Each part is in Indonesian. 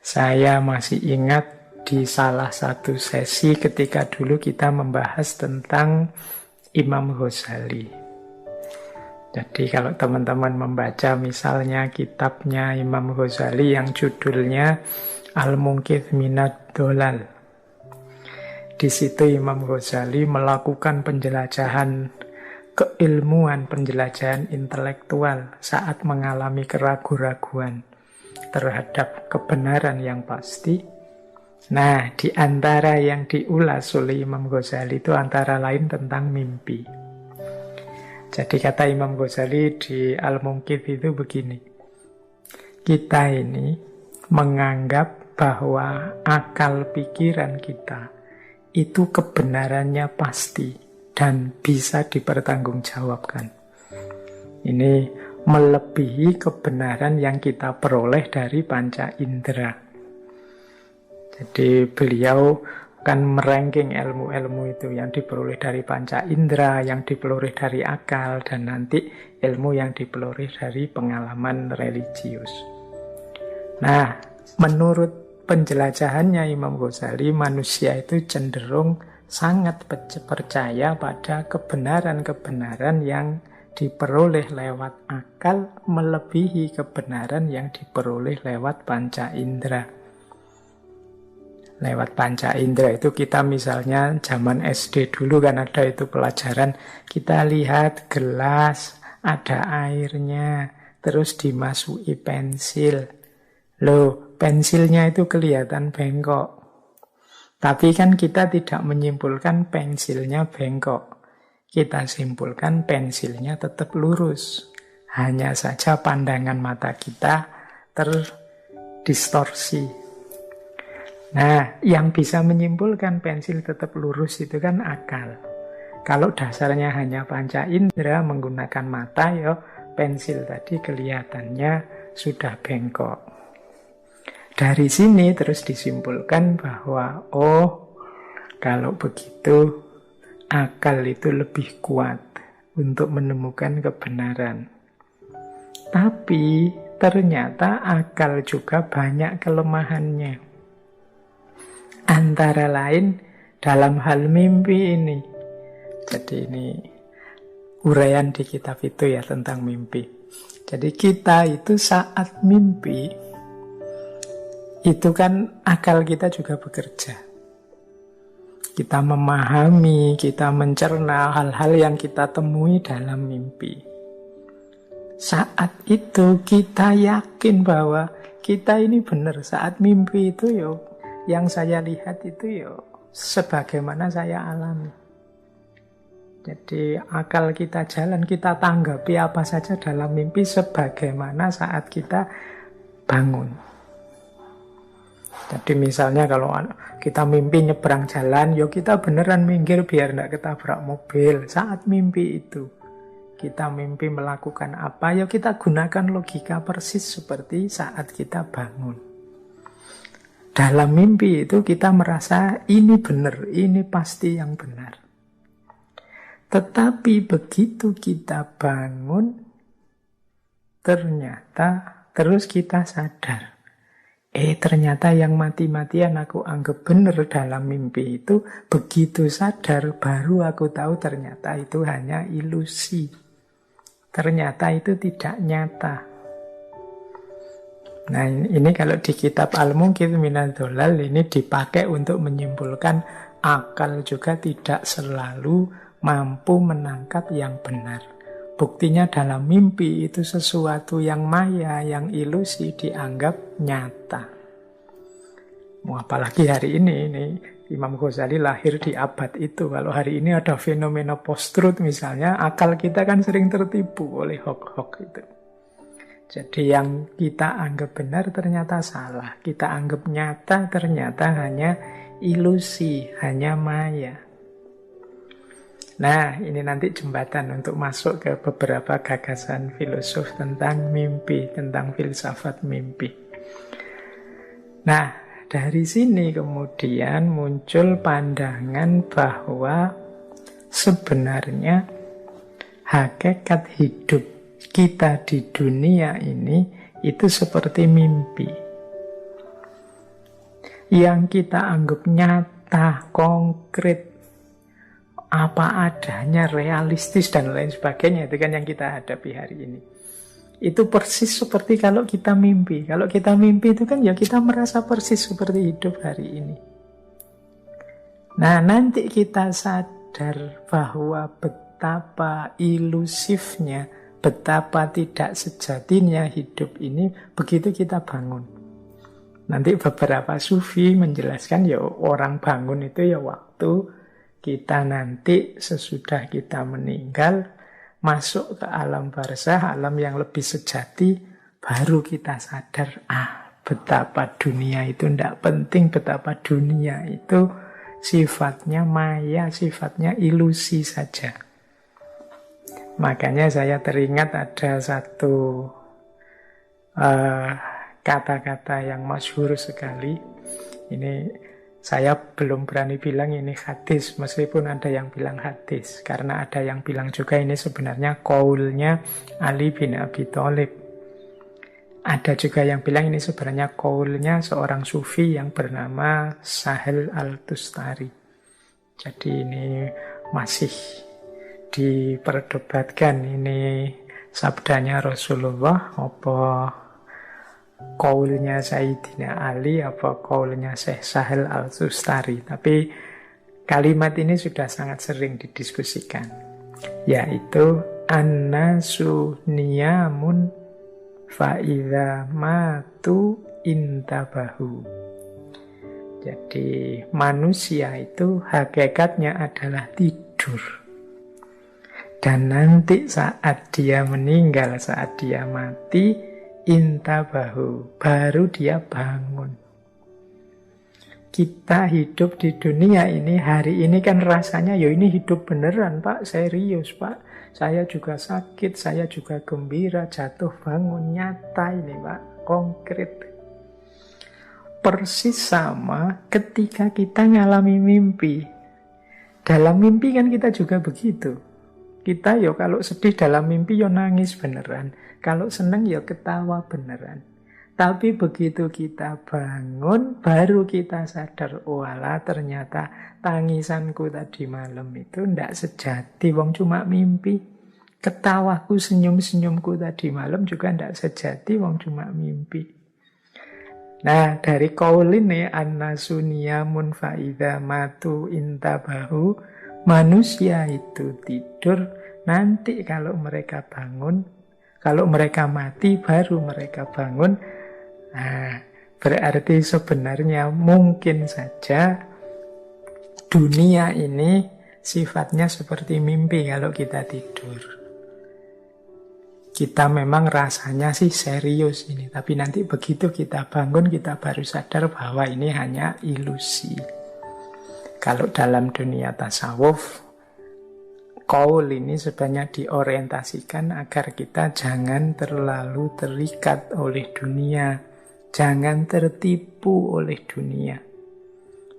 Saya masih ingat di salah satu sesi ketika dulu kita membahas tentang Imam Ghazali. Jadi kalau teman-teman membaca misalnya kitabnya Imam Ghazali yang judulnya Al-Munqidh Minad Dhalal. Di situ Imam Ghazali melakukan penjelajahan keilmuan, penjelajahan intelektual saat mengalami keraguan-raguan terhadap kebenaran yang pasti. Nah, di antara yang diulas oleh Imam Ghazali itu antara lain tentang mimpi. Jadi kata Imam Ghazali di Al-Munqidh itu begini. Kita ini menganggap bahwa akal pikiran kita itu kebenarannya pasti dan bisa dipertanggungjawabkan. Ini melebihi kebenaran yang kita peroleh dari panca indera. Jadi beliau kan meranking ilmu-ilmu itu yang diperoleh dari panca indera, yang diperoleh dari akal, dan nanti ilmu yang diperoleh dari pengalaman religius. Nah, menurut penjelajahannya Imam Ghazali, manusia itu cenderung sangat percaya pada kebenaran-kebenaran yang diperoleh lewat akal melebihi kebenaran yang diperoleh lewat panca indera. Lewat panca indera itu kita misalnya zaman SD dulu kan ada itu pelajaran, kita lihat gelas, ada airnya, terus dimasuki pensil. Loh, pensilnya itu kelihatan bengkok. Tapi kan kita tidak menyimpulkan pensilnya bengkok. Kita simpulkan pensilnya tetap lurus. Hanya saja pandangan mata kita terdistorsi. Nah, yang bisa menyimpulkan pensil tetap lurus itu kan akal. Kalau dasarnya hanya panca indera menggunakan mata, ya pensil tadi kelihatannya sudah bengkok. Dari sini terus disimpulkan bahwa, oh, kalau begitu akal itu lebih kuat untuk menemukan kebenaran. Tapi ternyata akal juga banyak kelemahannya. Antara lain dalam hal mimpi ini. Jadi ini uraian di kitab itu ya tentang mimpi. Jadi kita itu saat mimpi, itu kan akal kita juga bekerja. Kita memahami, kita mencerna hal-hal yang kita temui dalam mimpi. Saat itu kita yakin bahwa kita ini benar. Saat mimpi itu yang saya lihat itu sebagaimana saya alami. Jadi akal kita jalan, kita tanggapi apa saja dalam mimpi sebagaimana saat kita bangun. Jadi misalnya kalau kita mimpi nyebrang jalan, kita beneran minggir biar tidak ketabrak mobil. Saat mimpi itu, kita mimpi melakukan apa, kita gunakan logika persis seperti saat kita bangun. Dalam mimpi itu kita merasa ini benar, ini pasti yang benar. Tetapi begitu kita bangun, ternyata terus kita sadar. Ternyata yang mati-matian aku anggap benar dalam mimpi itu, begitu sadar baru aku tahu ternyata itu hanya ilusi. Ternyata itu tidak nyata. Nah ini kalau di kitab Al-Munqidh Minad Dhalal ini dipakai untuk menyimpulkan akal juga tidak selalu mampu menangkap yang benar. Buktinya dalam mimpi itu sesuatu yang maya, yang ilusi dianggap nyata. Apalagi hari ini Imam Ghazali lahir di abad itu. Kalau hari ini ada fenomena post-truth misalnya, akal kita kan sering tertipu oleh hoax-hoax itu. Jadi yang kita anggap benar ternyata salah. Kita anggap nyata ternyata hanya ilusi, hanya maya. Nah, ini nanti jembatan untuk masuk ke beberapa gagasan filosof tentang mimpi, tentang filsafat mimpi. Nah, dari sini kemudian muncul pandangan bahwa sebenarnya hakikat hidup kita di dunia ini itu seperti mimpi. yang kita anggap nyata, konkret, apa adanya, realistis, dan lain sebagainya. Itu kan yang kita hadapi hari ini. Itu persis seperti kalau kita mimpi. Kalau kita mimpi itu kan ya kita merasa persis seperti hidup hari ini. Nah, nanti kita sadar bahwa betapa ilusifnya, betapa tidak sejatinya hidup ini begitu kita bangun. Nanti beberapa sufi menjelaskan ya orang bangun itu ya waktu kita nanti sesudah kita meninggal masuk ke alam barzah, alam yang lebih sejati, baru kita sadar betapa dunia itu tidak penting, betapa dunia itu sifatnya maya, sifatnya ilusi saja. Makanya saya teringat ada satu kata-kata yang masyhur sekali. Ini saya belum berani bilang ini hadis, meskipun ada yang bilang hadis. Karena ada yang bilang juga ini sebenarnya qaulnya Ali bin Abi Thalib. Ada juga yang bilang ini sebenarnya qaulnya seorang sufi yang bernama Sahel Al-Tustari. Jadi ini masih diperdebatkan, ini sabdanya Rasulullah apa qaulnya Sayyidina Ali apa qaulnya Syekh Sahel Al-Tustari. Tapi kalimat ini sudah sangat sering didiskusikan, yaitu annasu niyamun fa'idha matu intabahu. Jadi manusia itu hakikatnya adalah tidur. Dan nanti saat dia meninggal, saat dia mati, intabahu, baru dia bangun. Kita hidup di dunia ini, hari ini kan rasanya, ya ini hidup beneran Pak, serius Pak. Saya juga sakit, saya juga gembira, jatuh bangun, nyata ini Pak, konkret. Persis sama ketika kita ngalami mimpi. Dalam mimpi kan kita juga begitu. Kita ya kalau sedih dalam mimpi ya nangis beneran. Kalau seneng ya ketawa beneran. Tapi begitu kita bangun, baru kita sadar, walah ternyata tangisanku tadi malam itu ndak sejati, wong cuma mimpi. Ketawaku, senyum-senyumku tadi malam juga ndak sejati, wong cuma mimpi. Nah, dari qaul ini annasu niyamun fa'idha matu intabahu, manusia itu tidur, nanti kalau mereka bangun, kalau mereka mati baru mereka bangun. Nah, berarti sebenarnya mungkin saja dunia ini sifatnya seperti mimpi kalau kita tidur. Kita memang rasanya sih serius ini, tapi nanti begitu kita bangun, kita baru sadar bahwa ini hanya ilusi. Kalau dalam dunia tasawuf, qaul ini sebenarnya diorientasikan agar kita jangan terlalu terikat oleh dunia, jangan tertipu oleh dunia.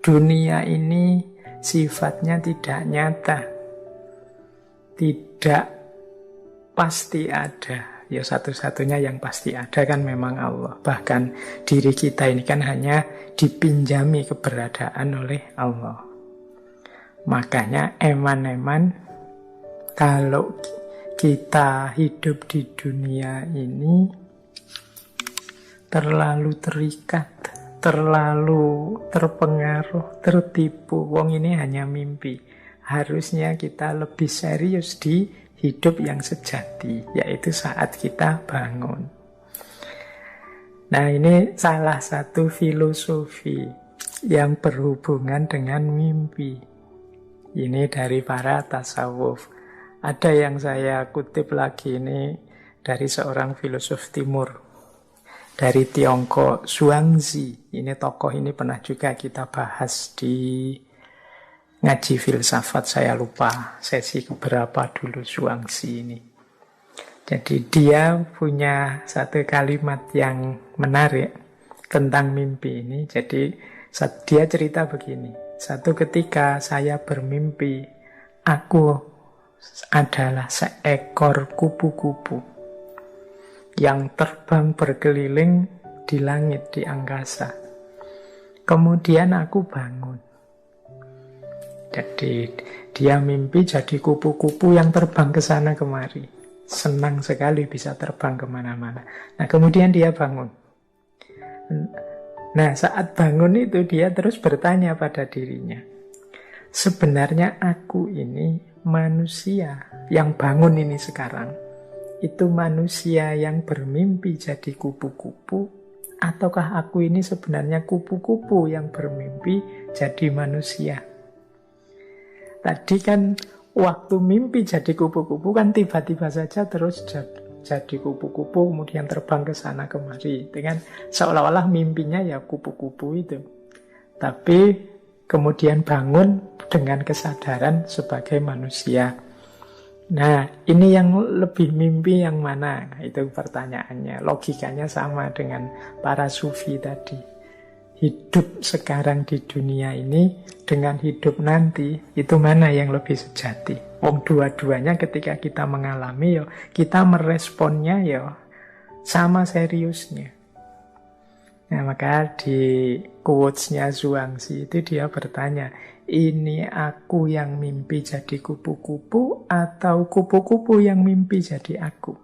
Dunia ini sifatnya tidak nyata, tidak pasti ada. Ya satu-satunya yang pasti ada kan memang Allah. Bahkan diri kita ini kan hanya dipinjami keberadaan oleh Allah. Makanya eman-eman kalau kita hidup di dunia ini terlalu terikat, terlalu terpengaruh, tertipu. Wong ini hanya mimpi. Harusnya kita lebih serius di hidup yang sejati, yaitu saat kita bangun. Nah, ini salah satu filosofi yang berhubungan dengan mimpi. Ini dari para tasawuf. Ada yang saya kutip lagi ini dari seorang filosof timur, dari Tiongkok, Zhuangzi. Ini tokoh ini pernah juga kita bahas di ngaji filsafat, saya lupa sesi keberapa dulu Zhuangzi ini. Jadi dia punya satu kalimat yang menarik tentang mimpi ini. Jadi dia cerita begini, satu ketika saya bermimpi, aku adalah seekor kupu-kupu yang terbang berkeliling di langit, di angkasa. Kemudian aku bangun. Jadi dia mimpi jadi kupu-kupu yang terbang ke sana kemari. Senang sekali bisa terbang kemana-mana. Nah kemudian dia bangun. Nah saat bangun itu dia terus bertanya pada dirinya, sebenarnya aku ini manusia yang bangun ini sekarang, itu manusia yang bermimpi jadi kupu-kupu, ataukah aku ini sebenarnya kupu-kupu yang bermimpi jadi manusia? Tadi kan waktu mimpi jadi kupu-kupu kan tiba-tiba saja terus jadi kupu-kupu, kemudian terbang ke sana kemari. Itu kan seolah-olah mimpinya ya kupu-kupu itu. Tapi kemudian bangun dengan kesadaran sebagai manusia. Nah, ini yang lebih mimpi yang mana? Nah, itu pertanyaannya. Logikanya sama dengan para sufi tadi. Hidup sekarang di dunia ini dengan hidup nanti, itu mana yang lebih sejati? Wong dua-duanya ketika kita mengalami, kita meresponnya sama seriusnya. Nah, maka di quotes-nya Zhuangzi itu dia bertanya, ini aku yang mimpi jadi kupu-kupu atau kupu-kupu yang mimpi jadi aku?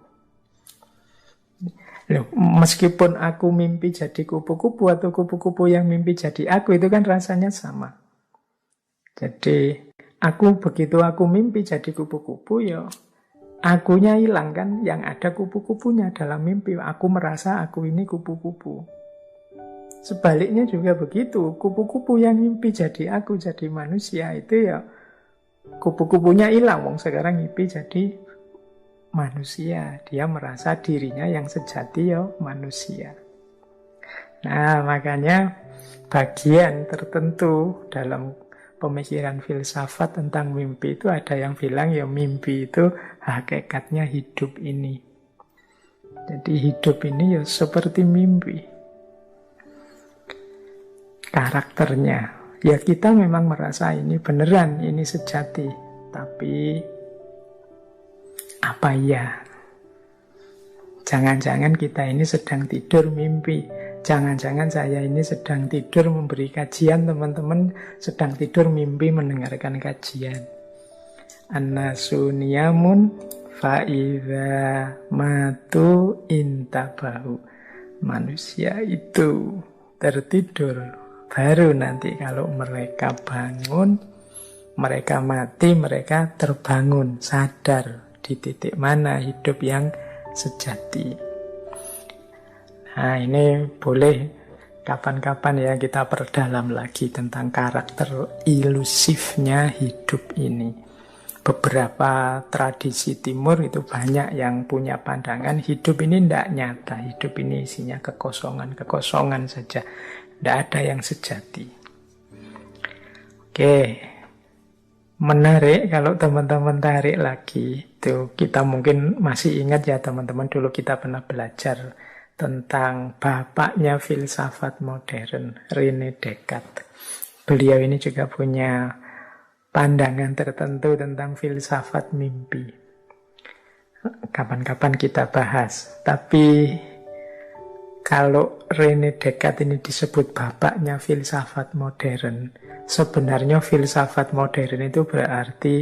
Loh, meskipun aku mimpi jadi kupu-kupu atau kupu-kupu yang mimpi jadi aku, itu kan rasanya sama. Jadi begitu aku mimpi jadi kupu-kupu, akunya hilang kan, yang ada kupu-kupunya dalam mimpi. Aku merasa aku ini kupu-kupu. Sebaliknya juga begitu, kupu-kupu yang mimpi jadi aku, jadi manusia, itu kupu-kupunya hilang. Wong sekarang mimpi jadi manusia, dia merasa dirinya yang sejati manusia. Nah makanya bagian tertentu dalam pemikiran filsafat tentang mimpi itu ada yang bilang mimpi itu hakikatnya hidup ini. Jadi hidup ini seperti mimpi. Karakternya kita memang merasa ini beneran, ini sejati, tapi apa ya? Jangan-jangan kita ini sedang tidur mimpi. Jangan-jangan saya ini sedang tidur memberi kajian, teman-teman sedang tidur mimpi mendengarkan kajian. An-nasu niyamun fa'idha matu intabahu. Manusia itu tertidur, baru nanti kalau mereka bangun, mereka mati, mereka terbangun, sadar di titik mana hidup yang sejati. Nah ini boleh kapan-kapan kita perdalam lagi tentang karakter ilusifnya hidup ini. Beberapa tradisi timur itu banyak yang punya pandangan hidup ini tidak nyata, hidup ini isinya kekosongan saja, tidak ada yang sejati. Oke. Menarik kalau teman-teman tarik lagi. Itu kita mungkin masih ingat ya teman-teman, dulu kita pernah belajar tentang bapaknya filsafat modern, René Descartes. Beliau ini juga punya pandangan tertentu tentang filsafat mimpi. Kapan-kapan kita bahas. Tapi kalau René Descartes ini disebut bapaknya filsafat modern, sebenarnya filsafat modern itu berarti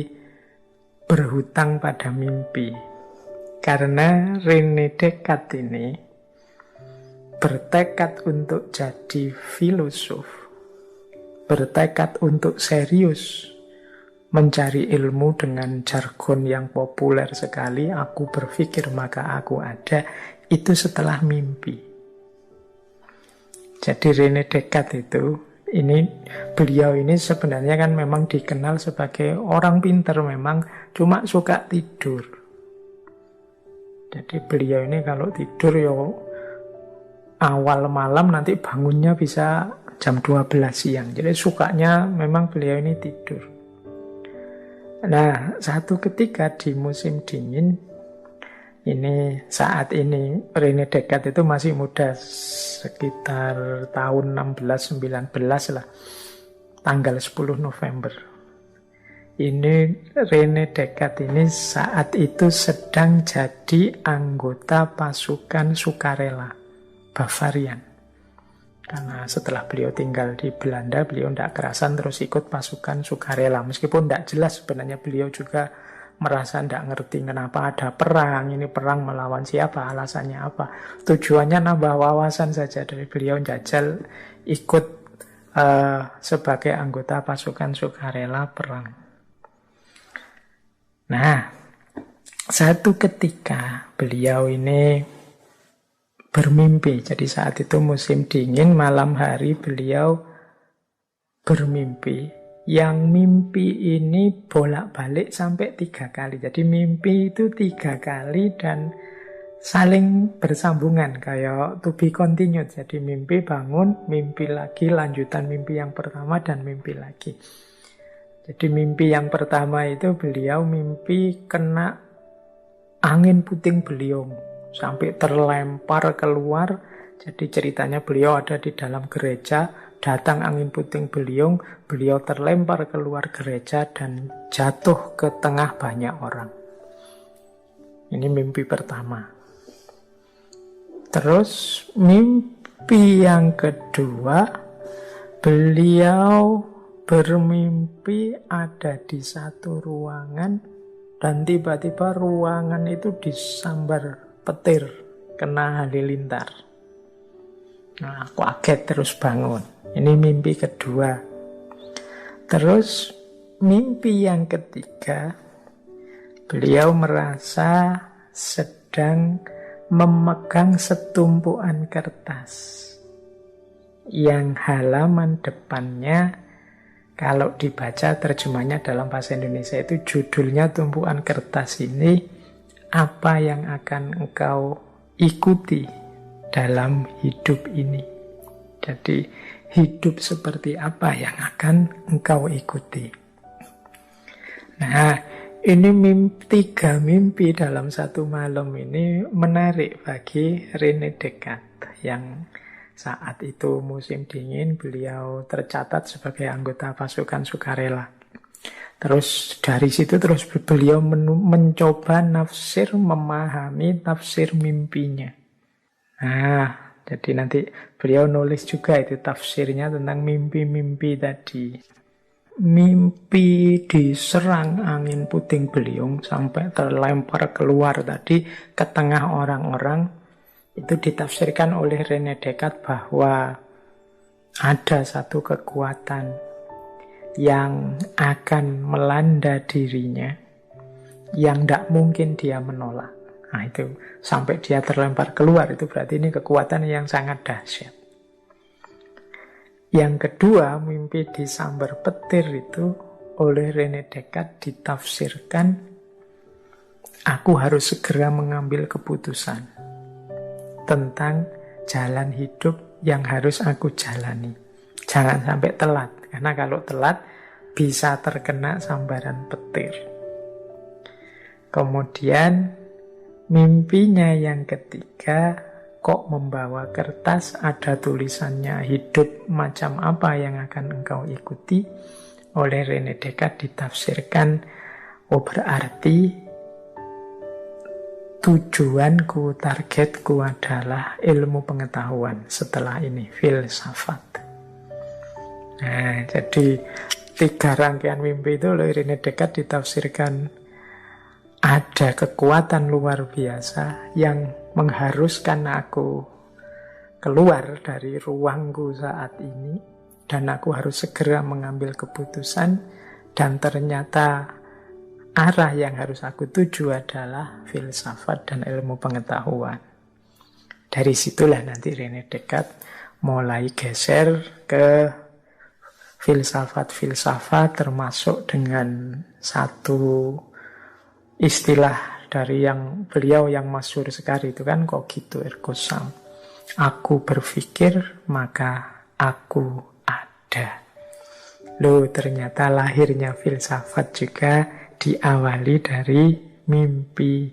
berhutang pada mimpi. Karena René Descartes ini bertekad untuk jadi filosof, bertekad untuk serius mencari ilmu dengan jargon yang populer sekali, aku berpikir maka aku ada, itu setelah mimpi. Jadi René Descartes itu, beliau ini sebenarnya kan memang dikenal sebagai orang pintar, memang cuma suka tidur. Jadi beliau ini kalau tidur awal malam, nanti bangunnya bisa jam 12 siang. Jadi sukanya memang beliau ini tidur. Nah, satu ketika di musim dingin, saat ini René Descartes itu masih muda, sekitar tahun 16-19 lah, tanggal 10 November. René Descartes ini saat itu sedang jadi anggota pasukan sukarela Bavarian. Karena setelah beliau tinggal di Belanda, beliau tidak kerasan terus ikut pasukan sukarela. Meskipun tidak jelas sebenarnya beliau juga merasa tidak ngerti kenapa ada perang. Ini perang melawan siapa, alasannya apa. Tujuannya nambah wawasan saja dari beliau jajal ikut sebagai anggota pasukan sukarela perang. Nah, satu ketika beliau ini bermimpi. Jadi saat itu musim dingin, malam hari beliau bermimpi. Yang mimpi ini bolak-balik sampai 3 kali. Jadi mimpi itu 3 kali dan saling bersambungan. Kayak to be continued. Jadi mimpi bangun, mimpi lagi, lanjutan mimpi yang pertama dan mimpi lagi. Jadi mimpi yang pertama itu beliau mimpi kena angin puting beliung. Sampai terlempar keluar. Jadi ceritanya beliau ada di dalam gereja, datang angin puting beliung, beliau terlempar keluar gereja dan jatuh ke tengah banyak orang. Ini mimpi pertama. Terus mimpi yang kedua, beliau bermimpi ada di satu ruangan dan tiba-tiba ruangan itu disambar petir, kena halilintar. Nah, aku kaget terus bangun. Ini mimpi kedua. Terus mimpi yang ketiga, beliau merasa sedang memegang setumpuan kertas yang halaman depannya, kalau dibaca terjemahnya dalam bahasa Indonesia itu judulnya tumpuan kertas ini, apa yang akan engkau ikuti dalam hidup ini. Jadi hidup seperti apa yang akan engkau ikuti. Nah, ini 3 mimpi dalam satu malam ini menarik bagi René Descartes yang saat itu musim dingin beliau tercatat sebagai anggota pasukan sukarela. Terus dari situ terus beliau mencoba memahami tafsir mimpinya. Nah, jadi nanti beliau nulis juga itu tafsirnya tentang mimpi-mimpi tadi. Mimpi diserang angin puting beliung sampai terlempar keluar tadi ke tengah orang-orang, itu ditafsirkan oleh René Descartes bahwa ada satu kekuatan yang akan melanda dirinya, yang tidak mungkin dia menolak. Nah itu, sampai dia terlempar keluar, itu berarti ini kekuatan yang sangat dahsyat. Yang kedua, mimpi disambar petir itu oleh René Descartes ditafsirkan, aku harus segera mengambil keputusan tentang jalan hidup yang harus aku jalani. Jangan sampai telat, karena kalau telat bisa terkena sambaran petir. Kemudian mimpinya yang ketiga, kok membawa kertas, ada tulisannya hidup macam apa yang akan engkau ikuti. Oleh René Descartes ditafsirkan, oh berarti tujuanku, targetku adalah ilmu pengetahuan, setelah ini filsafat. Nah, jadi 3 rangkaian mimpi itu oleh René Descartes ditafsirkan ada kekuatan luar biasa yang mengharuskan aku keluar dari ruangku saat ini dan aku harus segera mengambil keputusan, dan ternyata arah yang harus aku tuju adalah filsafat dan ilmu pengetahuan. Dari situlah nanti René Descartes mulai geser ke filsafat-filsafat, termasuk dengan satu istilah dari yang beliau yang masyhur sekali itu kan cogito ergo sum. Aku berpikir maka aku ada. Loh, ternyata lahirnya filsafat juga diawali dari mimpi